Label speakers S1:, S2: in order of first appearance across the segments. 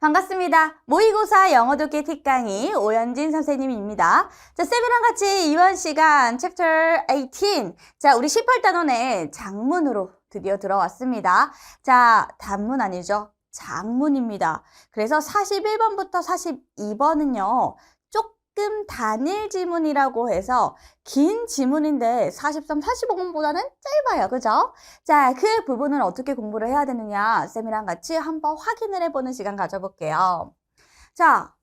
S1: 반갑습니다. 모의고사 영어 듣기 팁 강의 오연진 선생님입니다. 자, 쌤이랑 같이 이번 시간 챕터 18. 자, 우리 18단원의 장문으로 드디어 들어왔습니다. 자, 단문 아니죠? 장문입니다. 그래서 41번부터 42번은요. 조금 단일 지문이라고 해서 긴 지문인데 43, 45번보다는 짧아요. 그죠? 자, 그 부분을 어떻게 공부를 해야 되느냐 쌤이랑 같이 한번 확인을 해보는 시간 가져볼게요. 자,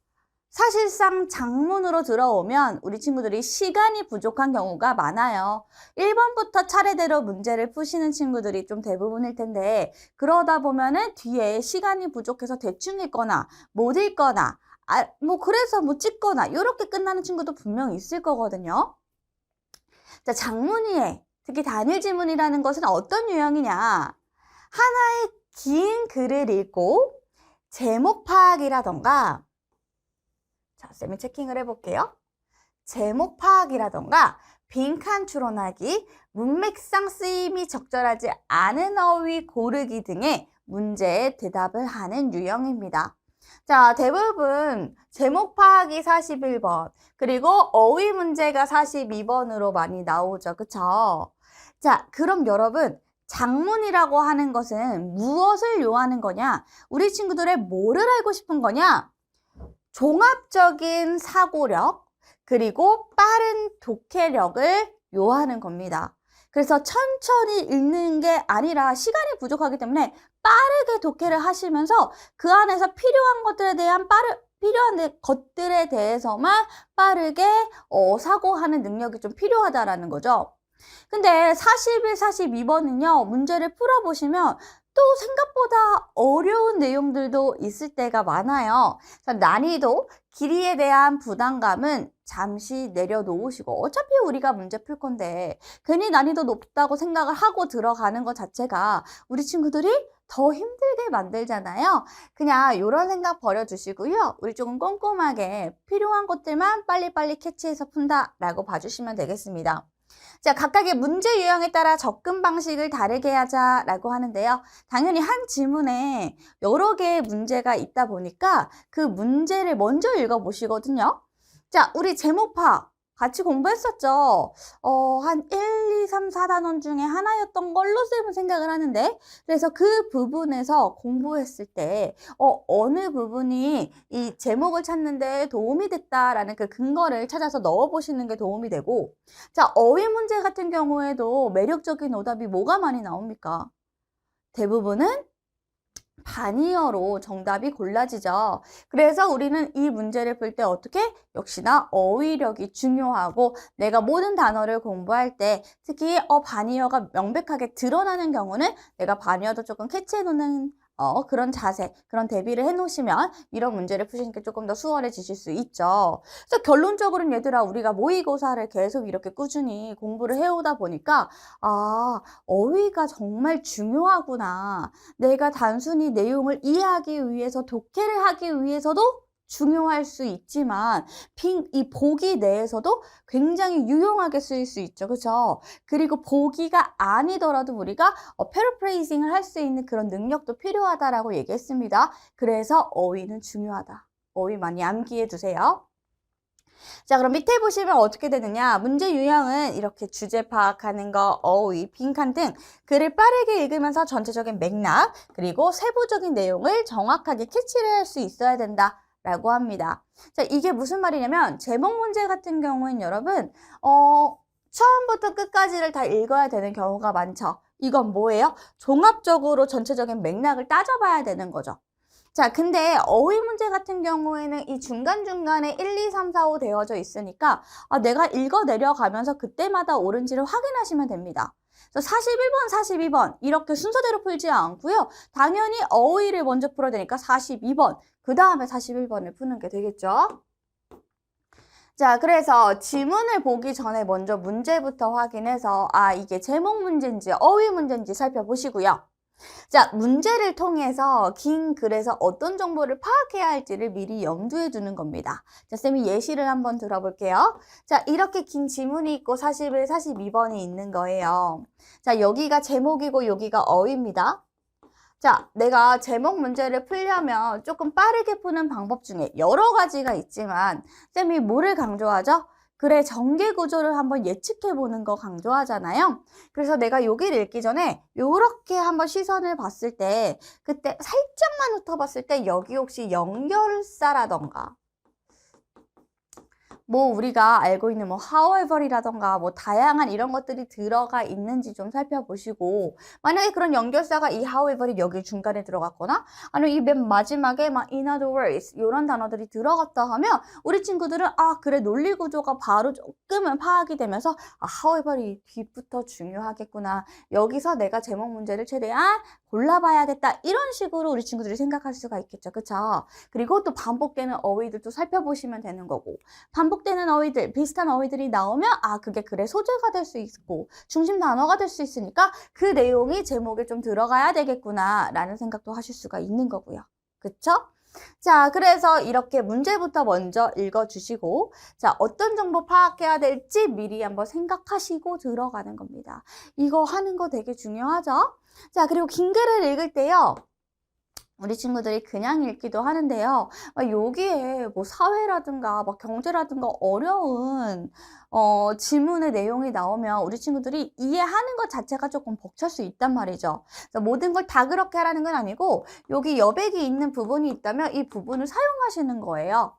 S1: 사실상 장문으로 들어오면 우리 친구들이 시간이 부족한 경우가 많아요. 1번부터 차례대로 문제를 푸시는 친구들이 좀 대부분일 텐데 그러다 보면은 뒤에 시간이 부족해서 대충 읽거나 못 읽거나 그래서 뭐 찍거나 이렇게 끝나는 친구도 분명 있을 거거든요. 자, 장문이에 특히 단일 지문이라는 것은 어떤 유형이냐? 하나의 긴 글을 읽고 제목 파악이라던가 자, 쌤이 체킹을 해볼게요. 제목 파악이라던가 빈칸 추론하기, 문맥상 쓰임이 적절하지 않은 어휘 고르기 등의 문제에 대답을 하는 유형입니다. 자, 대부분 제목 파악이 41번, 그리고 어휘 문제가 42번으로 많이 나오죠. 그쵸? 자, 그럼 여러분, 장문이라고 하는 것은 무엇을 요하는 거냐? 우리 친구들의 뭐를 알고 싶은 거냐? 종합적인 사고력, 그리고 빠른 독해력을 요하는 겁니다. 그래서 천천히 읽는 게 아니라 시간이 부족하기 때문에 빠르게 독해를 하시면서 그 안에서 필요한 것들에 대해서만 빠르게 사고하는 능력이 좀 필요하다라는 거죠. 근데 41, 42번은요, 문제를 풀어보시면 또 생각보다 어려운 내용들도 있을 때가 많아요. 난이도, 길이에 대한 부담감은 잠시 내려놓으시고 어차피 우리가 문제 풀 건데 괜히 난이도 높다고 생각을 하고 들어가는 것 자체가 우리 친구들이 더 힘들게 만들잖아요. 그냥 이런 생각 버려주시고요. 우리 조금 꼼꼼하게 필요한 것들만 빨리빨리 캐치해서 푼다라고 봐주시면 되겠습니다. 자, 각각의 문제 유형에 따라 접근 방식을 다르게 하자라고 하는데요. 당연히 한 지문에 여러 개의 문제가 있다 보니까 그 문제를 먼저 읽어보시거든요. 자, 우리 제목 파악 같이 공부했었죠. 한 1, 2, 3, 4단원 중에 하나였던 걸로 쌤은 생각을 하는데 그래서 그 부분에서 공부했을 때 어느 부분이 이 제목을 찾는데 도움이 됐다라는 그 근거를 찾아서 넣어보시는 게 도움이 되고 자, 어휘 문제 같은 경우에도 매력적인 오답이 뭐가 많이 나옵니까? 대부분은 반이어로 정답이 골라지죠. 그래서 우리는 이 문제를 풀 때 어떻게? 역시나 어휘력이 중요하고 내가 모든 단어를 공부할 때 특히 반이어가 명백하게 드러나는 경우는 내가 반이어도 조금 캐치해 놓는 그런 자세, 그런 대비를 해놓으시면 이런 문제를 푸시는 게 조금 더 수월해지실 수 있죠. 그래서 결론적으로는 얘들아 우리가 모의고사를 계속 이렇게 꾸준히 공부를 해오다 보니까 어휘가 정말 중요하구나. 내가 단순히 내용을 이해하기 위해서 독해를 하기 위해서도 중요할 수 있지만 이 보기 내에서도 굉장히 유용하게 쓰일 수 있죠. 그렇죠? 그리고 보기가 아니더라도 우리가 패러프레이징을 할 수 있는 그런 능력도 필요하다라고 얘기했습니다. 그래서 어휘는 중요하다. 어휘 많이 암기해 두세요. 자, 그럼 밑에 보시면 어떻게 되느냐. 문제 유형은 이렇게 주제 파악하는 거, 어휘, 빈칸 등 글을 빠르게 읽으면서 전체적인 맥락, 그리고 세부적인 내용을 정확하게 캐치를 할 수 있어야 된다. 라고 합니다. 자, 이게 무슨 말이냐면 제목 문제 같은 경우는 여러분 처음부터 끝까지를 다 읽어야 되는 경우가 많죠. 이건 뭐예요? 종합적으로 전체적인 맥락을 따져봐야 되는 거죠. 자, 근데 어휘 문제 같은 경우에는 이 중간중간에 1, 2, 3, 4, 5 되어져 있으니까 내가 읽어 내려가면서 그때마다 옳은지를 확인하시면 됩니다. 그래서 41번, 42번 이렇게 순서대로 풀지 않고요. 당연히 어휘를 먼저 풀어야 되니까 42번, 그 다음에 41번을 푸는 게 되겠죠. 자, 그래서 지문을 보기 전에 먼저 문제부터 확인해서 이게 제목 문제인지 어휘 문제인지 살펴보시고요. 자, 문제를 통해서 긴 글에서 어떤 정보를 파악해야 할지를 미리 염두에 두는 겁니다. 자, 쌤이 예시를 한번 들어볼게요. 자, 이렇게 긴 지문이 있고 41, 42번이 있는 거예요. 자, 여기가 제목이고 여기가 어휘입니다. 자, 내가 제목 문제를 풀려면 조금 빠르게 푸는 방법 중에 여러 가지가 있지만 쌤이 뭐를 강조하죠? 그래, 전개 구조를 한번 예측해 보는 거 강조하잖아요. 그래서 내가 여기를 읽기 전에 요렇게 한번 시선을 봤을 때 그때 살짝만 훑어봤을 때 여기 혹시 연결사라던가 뭐 우리가 알고 있는 뭐 however이라던가 뭐 다양한 이런 것들이 들어가 있는지 좀 살펴보시고, 만약에 그런 연결사가 이 however이 여기 중간에 들어갔거나 아니면 이 맨 마지막에 막 in other words 이런 단어들이 들어갔다 하면 우리 친구들은 아 그래 논리 구조가 바로 조금은 파악이 되면서 아 however이 뒤부터 중요하겠구나, 여기서 내가 제목 문제를 최대한 골라봐야겠다, 이런 식으로 우리 친구들이 생각할 수가 있겠죠. 그쵸? 그리고 또 반복되는 어휘들도 살펴보시면 되는 거고, 반복되는 어휘들, 비슷한 어휘들이 나오면 아 그게 글의 소재가 될 수 있고 중심 단어가 될 수 있으니까 그 내용이 제목에 좀 들어가야 되겠구나 라는 생각도 하실 수가 있는 거고요. 그쵸? 자, 그래서 이렇게 문제부터 먼저 읽어주시고, 자, 어떤 정보 파악해야 될지 미리 한번 생각하시고 들어가는 겁니다. 이거 하는 거 되게 중요하죠? 자, 그리고 긴 글을 읽을 때요, 우리 친구들이 그냥 읽기도 하는데요. 여기에 뭐 사회라든가 막 경제라든가 어려운 지문의 내용이 나오면 우리 친구들이 이해하는 것 자체가 조금 벅찰 수 있단 말이죠. 그래서 모든 걸 다 그렇게 하라는 건 아니고 여기 여백이 있는 부분이 있다면 이 부분을 사용하시는 거예요.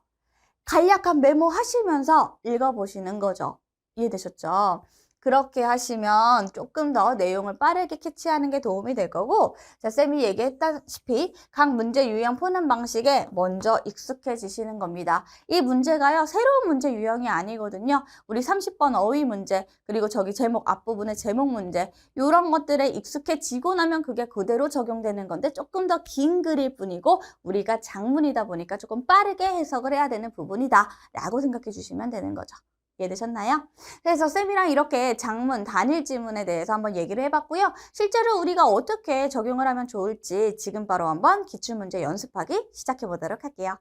S1: 간략한 메모하시면서 읽어보시는 거죠. 이해되셨죠? 그렇게 하시면 조금 더 내용을 빠르게 캐치하는 게 도움이 될 거고, 자, 쌤이 얘기했다시피 각 문제 유형 푸는 방식에 먼저 익숙해지시는 겁니다. 이 문제가요, 새로운 문제 유형이 아니거든요. 우리 30번 어휘 문제, 그리고 저기 제목 앞부분의 제목 문제, 이런 것들에 익숙해지고 나면 그게 그대로 적용되는 건데 조금 더 긴 글일 뿐이고 우리가 장문이다 보니까 조금 빠르게 해석을 해야 되는 부분이다 라고 생각해 주시면 되는 거죠. 이해되셨나요? 그래서 쌤이랑 이렇게 장문, 단일 지문에 대해서 한번 얘기를 해봤고요. 실제로 우리가 어떻게 적용을 하면 좋을지 지금 바로 한번 기출문제 연습하기 시작해 보도록 할게요.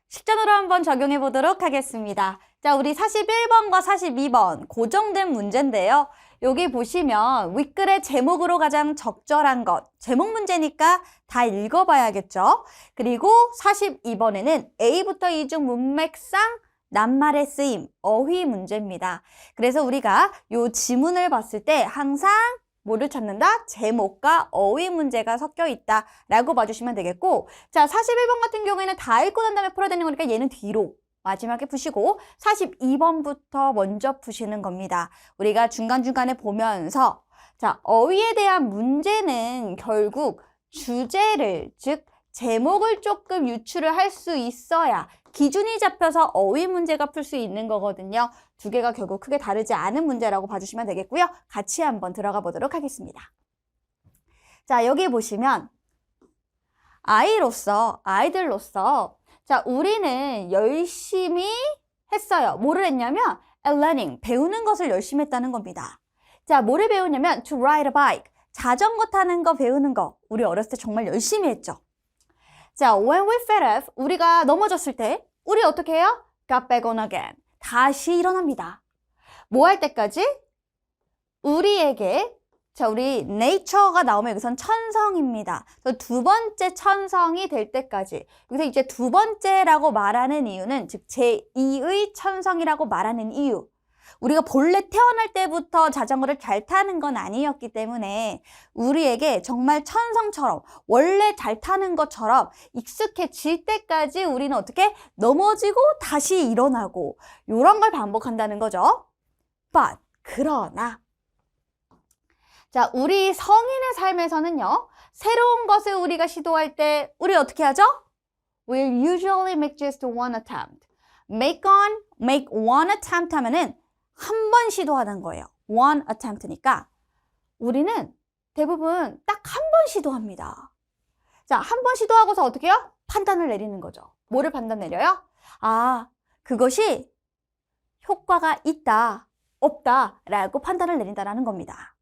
S1: 실전으로 한번 적용해 보도록 하겠습니다. 자, 우리 41번과 42번 고정된 문제인데요. 여기 보시면 윗글의 제목으로 가장 적절한 것, 제목 문제니까 다 읽어봐야겠죠. 그리고 42번에는 A부터 E 중 문맥상 낱말의 쓰임, 어휘 문제입니다. 그래서 우리가 요 지문을 봤을 때 항상 뭐를 찾는다? 제목과 어휘 문제가 섞여 있다라고 봐주시면 되겠고, 자, 41번 같은 경우에는 다 읽고 난 다음에 풀어야 되는 거니까 얘는 뒤로 마지막에 푸시고 42번부터 먼저 푸시는 겁니다. 우리가 중간중간에 보면서 자, 어휘에 대한 문제는 결국 주제를, 즉 제목을 조금 유추를 할 수 있어야 기준이 잡혀서 어휘 문제가 풀 수 있는 거거든요. 두 개가 결국 크게 다르지 않은 문제라고 봐주시면 되겠고요. 같이 한번 들어가 보도록 하겠습니다. 자, 여기 보시면 아이들로서 자, 우리는 열심히 했어요. 뭐를 했냐면 learning, 배우는 것을 열심히 했다는 겁니다. 자, 뭐를 배우냐면 to ride a bike, 자전거 타는 거 배우는 거. 우리 어렸을 때 정말 열심히 했죠. 자, when we fell off, 우리가 넘어졌을 때 우리 어떻게 해요? got back on again. 다시 일어납니다. 뭐 할 때까지? 우리에게, 자, 우리 nature가 나오면 여기선 천성입니다. 두 번째 천성이 될 때까지. 여기서 이제 두 번째라고 말하는 이유는, 즉 제2의 천성이라고 말하는 이유. 우리가 본래 태어날 때부터 자전거를 잘 타는 건 아니었기 때문에 우리에게 정말 천성처럼 원래 잘 타는 것처럼 익숙해질 때까지 우리는 어떻게 넘어지고 다시 일어나고 이런 걸 반복한다는 거죠. But 그러나 자, 우리 성인의 삶에서는요, 새로운 것을 우리가 시도할 때 우리 어떻게 하죠? We'll usually make just one attempt. make one attempt 하면은 한 번 시도하는 거예요. one attempt니까 우리는 대부분 딱 한 번 시도합니다. 자, 한 번 시도하고서 어떻게 해요? 판단을 내리는 거죠. 뭐를 판단 내려요? 아, 그것이 효과가 있다, 없다 라고 판단을 내린다라는 겁니다.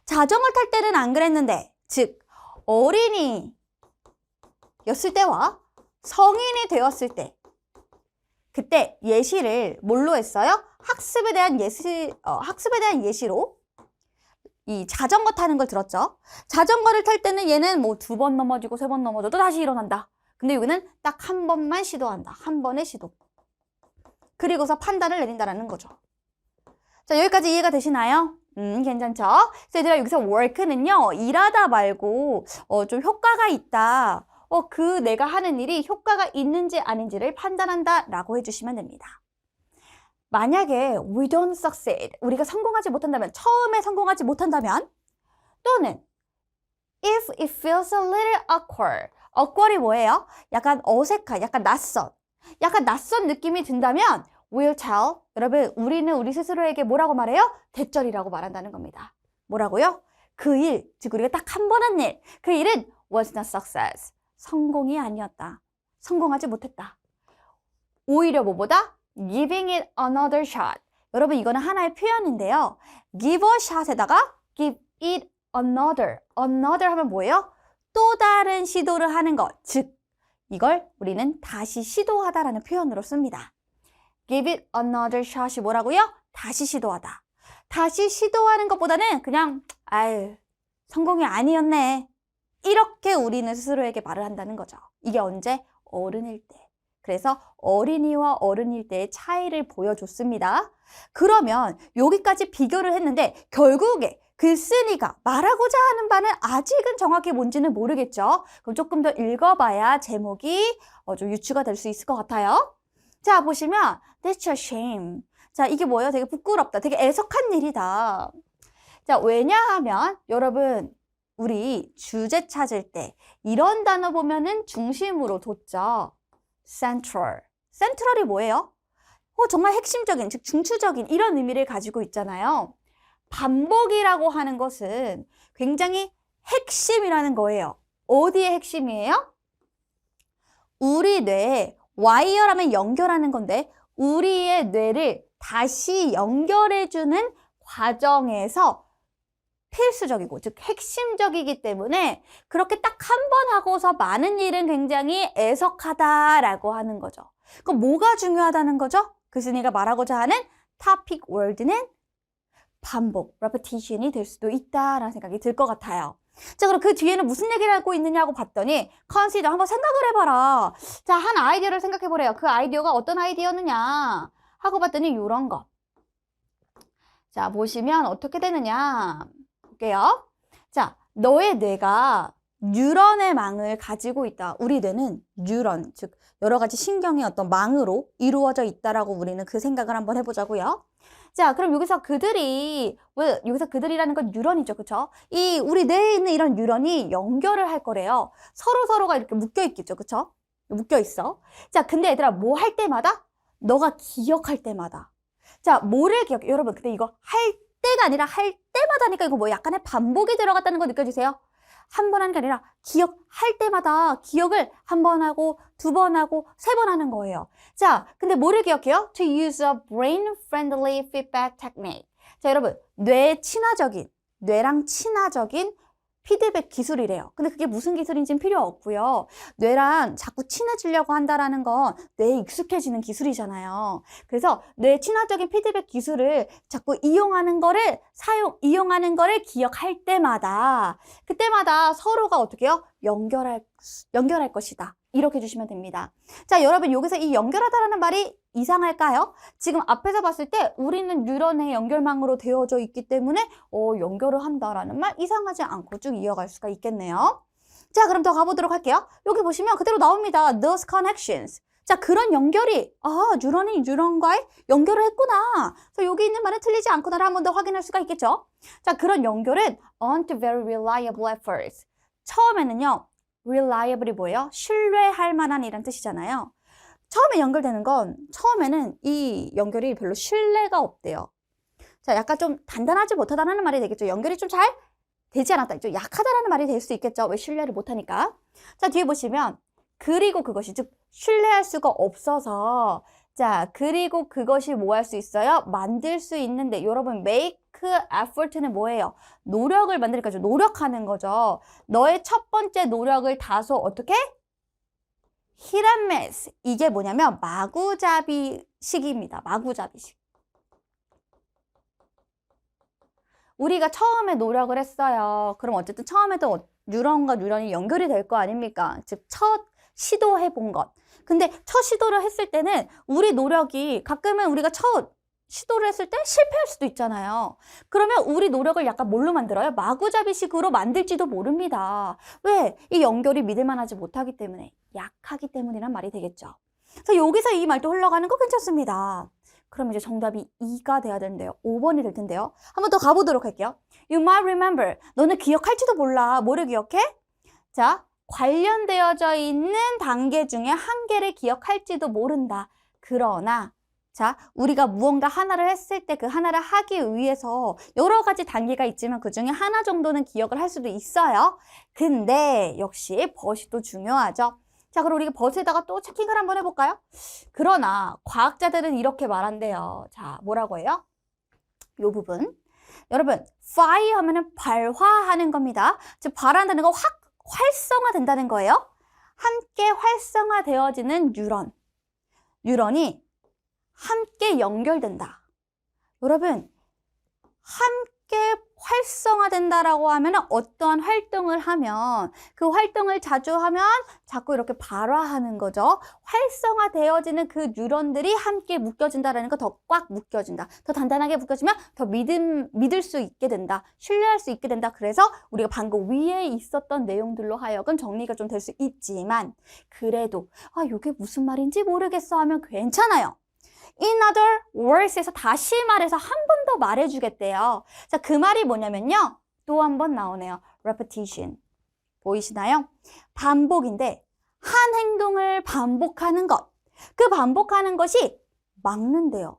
S1: 자전거를 탈 때는 안 그랬는데, 즉 어린이였을 때와 성인이 되었을 때 그때 예시를 뭘로 했어요? 학습에 대한 예시로 이 자전거 타는 걸 들었죠? 자전거를 탈 때는 얘는 뭐 2번 넘어지고 3번 넘어져도 다시 일어난다. 근데 여기는 딱 한 번만 시도한다. 한 번의 시도. 그리고서 판단을 내린다라는 거죠. 자, 여기까지 이해가 되시나요? 괜찮죠? 그래서 얘들아, 여기서 work는요, 일하다 말고, 좀 효과가 있다. 그 내가 하는 일이 효과가 있는지 아닌지를 판단한다 라고 해주시면 됩니다. 만약에 we don't succeed, 우리가 성공하지 못한다면, 처음에 성공하지 못한다면, 또는 if it feels a little awkward, awkward이 뭐예요? 약간 어색한, 약간 낯선 느낌이 든다면 we'll tell, 여러분 우리는 우리 스스로에게 뭐라고 말해요? 대절이라고 말한다는 겁니다. 뭐라고요? 그 일, 즉 우리가 딱 한 번 한 일, 그 일은 was not success, 성공이 아니었다. 성공하지 못했다. 오히려 뭐보다? giving it another shot. 여러분 이거는 하나의 표현인데요. give a shot에다가 give it another. another 하면 뭐예요? 또 다른 시도를 하는 것. 즉 이걸 우리는 다시 시도하다라는 표현으로 씁니다. give it another shot이 뭐라고요? 다시 시도하다. 다시 시도하는 것보다는 그냥 아유 성공이 아니었네. 이렇게 우리는 스스로에게 말을 한다는 거죠. 이게 언제? 어른일 때. 그래서 어린이와 어른일 때의 차이를 보여줬습니다. 그러면 여기까지 비교를 했는데 결국에 글쓴이가 말하고자 하는 바는 아직은 정확히 뭔지는 모르겠죠. 그럼 조금 더 읽어봐야 제목이 좀 유추가 될 수 있을 것 같아요. 자, 보시면 That's a shame. 자, 이게 뭐예요? 되게 부끄럽다. 되게 애석한 일이다. 자, 왜냐하면 여러분 우리 주제 찾을 때 이런 단어 보면은 중심으로 뒀죠. central. central이 뭐예요? 정말 핵심적인, 즉 중추적인 이런 의미를 가지고 있잖아요. 반복이라고 하는 것은 굉장히 핵심이라는 거예요. 어디의 핵심이에요? 우리 뇌에 와이어라면 연결하는 건데 우리의 뇌를 다시 연결해주는 과정에서 필수적이고 즉 핵심적이기 때문에 그렇게 딱 한 번 하고서 많은 일은 굉장히 애석하다라고 하는 거죠. 그럼 뭐가 중요하다는 거죠? 글쓴이가 말하고자 하는 topic word는 반복, repetition이 될 수도 있다라는 생각이 들 것 같아요. 자, 그럼 그 뒤에는 무슨 얘기를 하고 있느냐고 봤더니 consider, 한번 생각을 해봐라. 자, 한 아이디어를 생각해보래요. 그 아이디어가 어떤 아이디어느냐 하고 봤더니 이런 거. 자, 보시면 어떻게 되느냐 볼게요. 자, 너의 뇌가 뉴런의 망을 가지고 있다. 우리 뇌는 뉴런, 즉 여러 가지 신경의 어떤 망으로 이루어져 있다라고 우리는 그 생각을 한번 해보자고요. 자, 그럼 여기서 그들이, 여기서 그들이라는 건 뉴런이죠, 그쵸? 이 우리 뇌에 있는 이런 뉴런이 연결을 할 거래요. 서로가 이렇게 묶여 있겠죠, 그쵸? 묶여 있어. 자, 근데 얘들아, 뭐 할 때마다? 너가 기억할 때마다. 자, 뭐를 기억해? 여러분, 근데 이거 할 때가 아니라 할 때마다니까 이거 뭐 약간의 반복이 들어갔다는 거 느껴지세요? 한 번 하는 게 아니라 기억할 때마다 기억을 한 번 하고 2번 하고 3번 하는 거예요. 자, 근데 뭐를 기억해요? To use a brain-friendly feedback technique. 자, 여러분, 뇌랑 친화적인 피드백 기술이래요. 근데 그게 무슨 기술인지는 필요 없고요. 뇌랑 자꾸 친해지려고 한다라는 건 뇌에 익숙해지는 기술이잖아요. 그래서 뇌 친화적인 피드백 기술을 자꾸 이용하는 거를 기억할 때마다 그때마다 서로가 어떻게 해요? 연결할 것이다. 이렇게 해주시면 됩니다. 자, 여러분 여기서 이 연결하다라는 말이 이상할까요? 지금 앞에서 봤을 때 우리는 뉴런의 연결망으로 되어져 있기 때문에 연결을 한다라는 말 이상하지 않고 쭉 이어갈 수가 있겠네요. 자, 그럼 더 가보도록 할게요. 여기 보시면 그대로 나옵니다. Those connections. 자, 그런 연결이 뉴런이 뉴런과의 연결을 했구나. 그래서 여기 있는 말은 틀리지 않구나를 한 번 더 확인할 수가 있겠죠. 자, 그런 연결은 aren't very reliable at first. 처음에는요. reliable이 뭐예요? 신뢰할 만한 이란 뜻이잖아요. 처음에 연결되는 건 처음에는 이 연결이 별로 신뢰가 없대요. 자, 약간 좀 단단하지 못하다는 말이 되겠죠. 연결이 좀 잘 되지 않았다. 좀 약하다라는 말이 될 수 있겠죠. 왜 신뢰를 못하니까. 자, 뒤에 보시면 그리고 그것이 즉 신뢰할 수가 없어서 자, 그리고 그것이 뭐 할 수 있어요? 만들 수 있는데 여러분 make effort는 뭐예요? 노력을 만드니까 노력하는 거죠. 너의 첫 번째 노력을 다소 어떻게? hit and miss. 이게 뭐냐면 마구잡이식입니다. 마구잡이식. 우리가 처음에 노력을 했어요. 그럼 어쨌든 처음에도 뉴런과 뉴런이 연결이 될 거 아닙니까? 즉, 첫 시도해 본 것. 근데 첫 시도를 했을 때는 우리 노력이 가끔은 우리가 첫 시도를 했을 때 실패할 수도 있잖아요. 그러면 우리 노력을 약간 뭘로 만들어요? 마구잡이식으로 만들지도 모릅니다. 왜? 이 연결이 믿을만하지 못하기 때문에, 약하기 때문이란 말이 되겠죠. 그래서 여기서 이 말도 흘러가는 거 괜찮습니다. 그럼 이제 정답이 2가 돼야 되는데요. 5번이 될 텐데요. 한번 더 가보도록 할게요. You might remember. 너는 기억할지도 몰라. 뭐를 기억해? 자, 관련되어져 있는 단계 중에 한 개를 기억할지도 모른다. 그러나 자, 우리가 무언가 하나를 했을 때 그 하나를 하기 위해서 여러 가지 단계가 있지만 그 중에 하나 정도는 기억을 할 수도 있어요. 근데 역시 벗이 또 중요하죠. 자, 그럼 우리가 벗에다가 또 체킹을 한번 해볼까요? 그러나 과학자들은 이렇게 말한대요. 자, 뭐라고 해요? 이 부분. 여러분, fire 하면은 발화하는 겁니다. 즉, 발화한다는 거 활성화된다는 거예요. 함께 활성화되어지는 뉴런이 함께 연결된다. 여러분, 함께 활성화된다라고 하면 어떠한 활동을 하면 그 활동을 자주 하면 자꾸 이렇게 발화하는 거죠. 활성화되어지는 그 뉴런들이 함께 묶여진다라는 거 더 꽉 묶여진다. 더 단단하게 묶여지면 더 믿을 수 있게 된다. 신뢰할 수 있게 된다. 그래서 우리가 방금 위에 있었던 내용들로 하여금 정리가 좀 될 수 있지만 그래도 이게 무슨 말인지 모르겠어 하면 괜찮아요. In other words에서 다시 말해서 한 번 더 말해주겠대요. 자, 그 말이 뭐냐면요. 또 한 번 나오네요. repetition. 보이시나요? 반복인데 한 행동을 반복하는 것. 그 반복하는 것이 막는데요.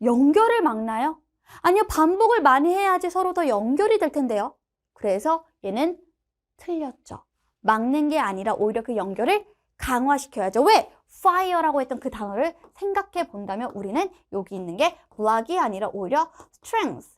S1: 연결을 막나요? 아니요, 반복을 많이 해야지 서로 더 연결이 될 텐데요. 그래서 얘는 틀렸죠. 막는 게 아니라 오히려 그 연결을 강화시켜야죠. 왜? fire라고 했던 그 단어를 생각해 본다면 우리는 여기 있는 게 block이 아니라 오히려 strength.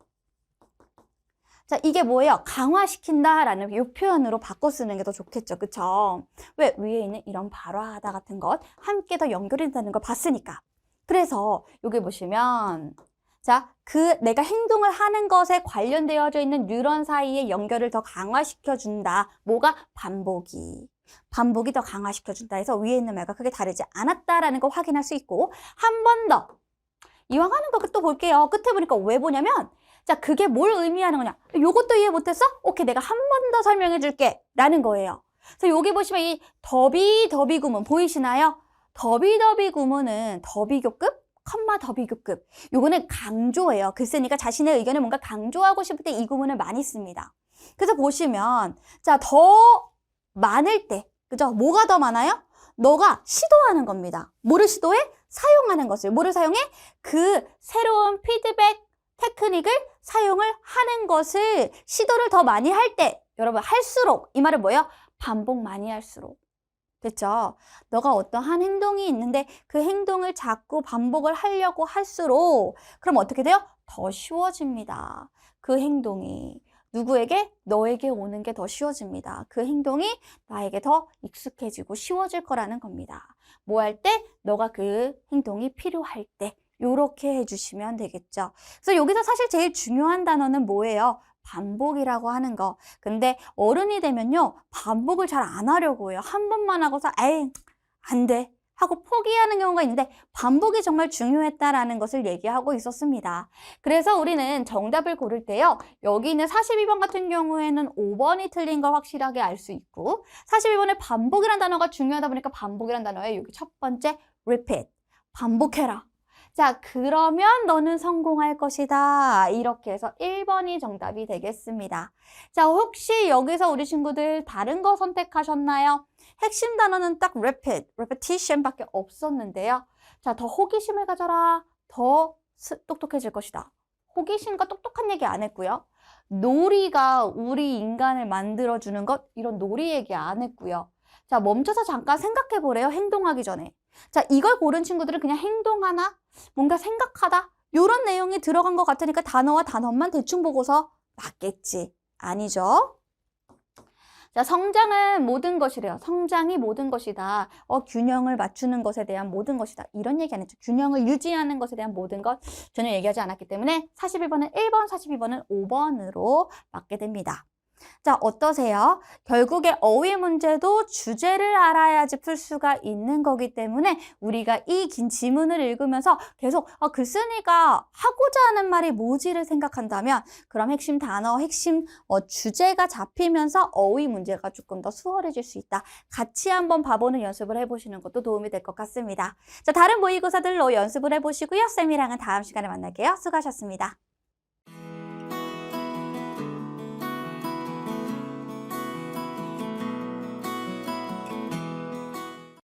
S1: 자, 이게 뭐예요? 강화시킨다라는 이 표현으로 바꿔 쓰는 게 더 좋겠죠. 그쵸? 왜? 위에 있는 이런 발화하다 같은 것 함께 더 연결이 된다는 걸 봤으니까. 그래서 여기 보시면 자, 내가 행동을 하는 것에 관련되어져 있는 뉴런 사이의 연결을 더 강화시켜준다. 뭐가? 반복이 더 강화시켜준다 해서 위에 있는 말과 크게 다르지 않았다라는 거 확인할 수 있고 한 번 더 이왕 하는 거 또 볼게요. 끝에 보니까 왜 보냐면 자, 그게 뭘 의미하는 거냐? 요것도 이해 못했어? 오케이, 내가 한 번 더 설명해 줄게 라는 거예요. 그래서 여기 보시면 이 더비 구문 보이시나요? 더비 구문은 더비교급 더비교급. 요거는 강조예요. 글쓰니까 자신의 의견을 뭔가 강조하고 싶을 때 이 구문을 많이 씁니다. 그래서 보시면 자, 더 많을 때, 그죠? 뭐가 더 많아요? 너가 시도하는 겁니다. 뭐를 시도해? 사용하는 것을. 뭐를 사용해? 그 새로운 피드백 테크닉을 사용을 하는 것을 시도를 더 많이 할 때, 여러분, 할수록, 이 말은 뭐예요? 반복 많이 할수록. 됐죠? 너가 어떠한 행동이 있는데 그 행동을 자꾸 반복을 하려고 할수록, 그럼 어떻게 돼요? 더 쉬워집니다. 그 행동이. 누구에게? 너에게 오는 게 더 쉬워집니다. 그 행동이 나에게 더 익숙해지고 쉬워질 거라는 겁니다. 뭐 할 때? 너가 그 행동이 필요할 때. 요렇게 해주시면 되겠죠. 그래서 여기서 사실 제일 중요한 단어는 뭐예요? 반복이라고 하는 거. 근데 어른이 되면요, 반복을 잘 안 하려고 해요. 한 번만 하고서 에이, 안 돼 하고 포기하는 경우가 있는데 반복이 정말 중요했다라는 것을 얘기하고 있었습니다. 그래서 우리는 정답을 고를 때요, 여기 있는 42번 같은 경우에는 5번이 틀린 걸 확실하게 알 수 있고 41번에 반복이라는 단어가 중요하다 보니까 반복이라는 단어에 여기 첫 번째 repeat, 반복해라. 자, 그러면 너는 성공할 것이다. 이렇게 해서 1번이 정답이 되겠습니다. 자, 혹시 여기서 우리 친구들 다른 거 선택하셨나요? 핵심 단어는 딱 repetition 밖에 없었는데요. 자, 더 호기심을 가져라. 더 똑똑해질 것이다. 호기심과 똑똑한 얘기 안 했고요. 놀이가 우리 인간을 만들어주는 것, 이런 놀이 얘기 안 했고요. 자, 멈춰서 잠깐 생각해 보래요. 행동하기 전에. 자, 이걸 고른 친구들은 그냥 행동하나? 뭔가 생각하다? 이런 내용이 들어간 것 같으니까 단어와 단어만 대충 보고서 맞겠지. 아니죠? 자, 성장은 모든 것이래요. 성장이 모든 것이다. 균형을 맞추는 것에 대한 모든 것이다. 이런 얘기 안 했죠. 균형을 유지하는 것에 대한 모든 것 전혀 얘기하지 않았기 때문에 41번은 1번, 42번은 5번으로 맞게 됩니다. 자, 어떠세요? 결국에 어휘 문제도 주제를 알아야지 풀 수가 있는 거기 때문에 우리가 이 긴 지문을 읽으면서 계속 글쓴이가 하고자 하는 말이 뭐지를 생각한다면 그럼 핵심 단어, 핵심 주제가 잡히면서 어휘 문제가 조금 더 수월해질 수 있다. 같이 한번 봐보는 연습을 해보시는 것도 도움이 될 것 같습니다. 자, 다른 모의고사들로 연습을 해보시고요. 쌤이랑은 다음 시간에 만날게요. 수고하셨습니다.